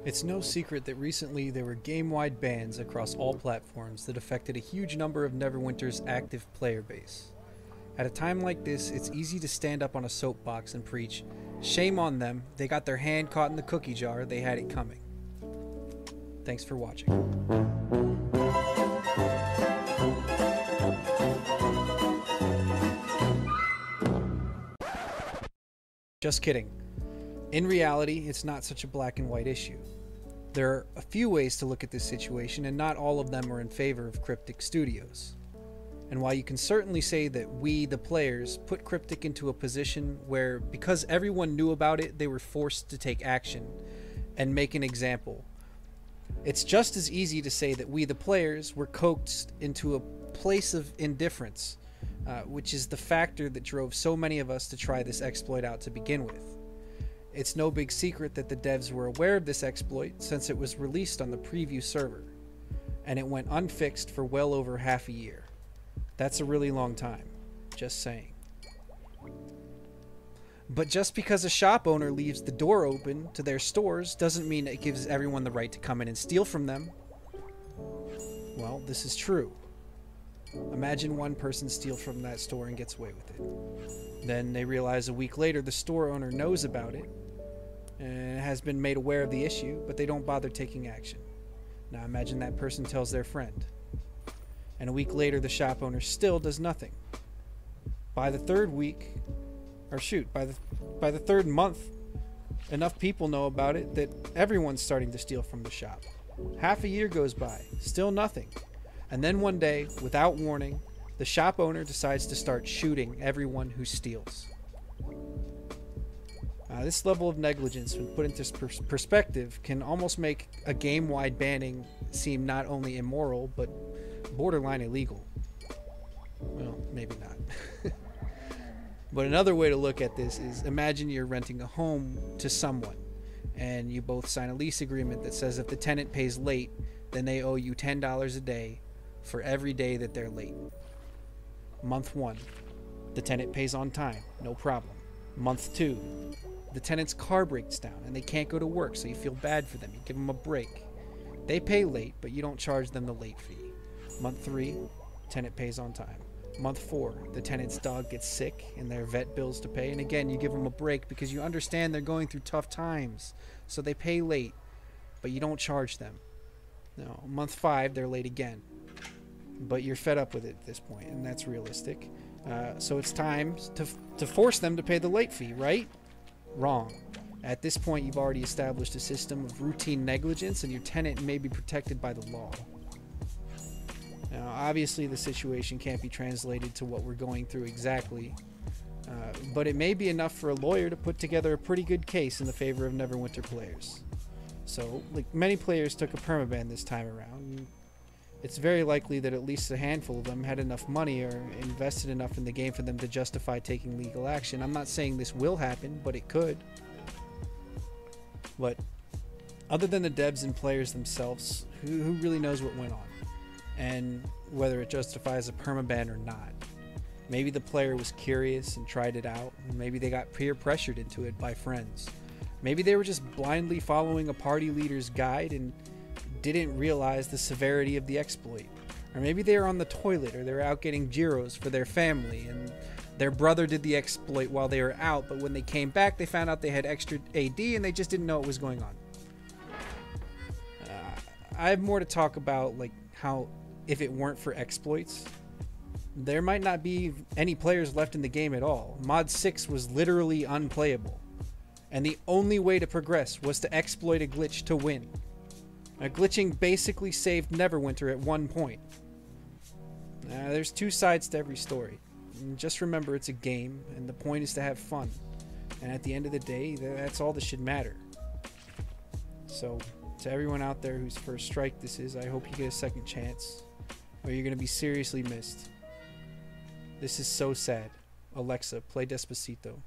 It's no secret that recently there were game-wide bans across all platforms that affected a huge number of Neverwinter's active player base. At a time like this, it's easy to stand up on a soapbox and preach, "Shame on them, they got their hand caught in the cookie jar, they had it coming." Thanks for watching. Just kidding. In reality, it's not such a black and white issue. There are a few ways to look at this situation, and not all of them are in favor of Cryptic Studios. And while you can certainly say that we, the players, put Cryptic into a position where, because everyone knew about it, they were forced to take action and make an example, it's just as easy to say that we, the players, were coaxed into a place of indifference, which is the factor that drove so many of us to try this exploit out to begin with. It's no big secret that the devs were aware of this exploit since it was released on the preview server, and it went unfixed for well over half a year. That's a really long time, just saying. But just because a shop owner leaves the door open to their stores doesn't mean it gives everyone the right to come in and steal from them. Well, this is true. Imagine one person steals from that store and gets away with it. Then they realize a week later the store owner knows about it and has been made aware of the issue, but they don't bother taking action. Now imagine that person tells their friend, and a week later the shop owner still does nothing. By the third week, or shoot, by the third month, enough people know about it that everyone's starting to steal from the shop. Half a year goes by, still nothing. And then one day, without warning, the shop owner decides to start shooting everyone who steals. This level of negligence, when put into perspective, can almost make a game-wide banning seem not only immoral, but borderline illegal. Well, maybe not. But another way to look at this is, imagine you're renting a home to someone, and you both sign a lease agreement that says if the tenant pays late, then they owe you $10 a day for every day that they're late. Month 1, the tenant pays on time, no problem. Month 2, the tenant's car breaks down and they can't go to work, so you feel bad for them. You give them a break. They pay late, but you don't charge them the late fee. Month 3, tenant pays on time. Month 4, the tenant's dog gets sick and their vet bills to pay, and again you give them a break because you understand they're going through tough times, so they pay late, but you don't charge them. No, month 5, they're late again, but you're fed up with it at this point, and that's realistic. So it's time to force them to pay the late fee, right? Wrong. At this point, you've already established a system of routine negligence, and your tenant may be protected by the law. Now, obviously, the situation can't be translated to what we're going through exactly, but it may be enough for a lawyer to put together a pretty good case in the favor of Neverwinter players. So, like many players took a permaban this time around, it's very likely that at least a handful of them had enough money or invested enough in the game for them to justify taking legal action. I'm not saying this will happen, but it could. But other than the devs and players themselves, who really knows what went on? And whether it justifies a permaban or not. Maybe the player was curious and tried it out, and maybe they got peer pressured into it by friends. Maybe they were just blindly following a party leader's guide and didn't realize the severity of the exploit. Or maybe they were on the toilet, or they were out getting gyros for their family, and their brother did the exploit while they were out, but when they came back they found out they had extra AD and they just didn't know what was going on. I have more to talk about, like how if it weren't for exploits, there might not be any players left in the game at all. Mod 6 was literally unplayable, and the only way to progress was to exploit a glitch to win. Glitching basically saved Neverwinter at one point. There's two sides to every story. And just remember, it's a game, and the point is to have fun. And at the end of the day, that's all that should matter. So, to everyone out there whose first strike this is, I hope you get a second chance, or you're going to be seriously missed. This is so sad. Alexa, play Despacito.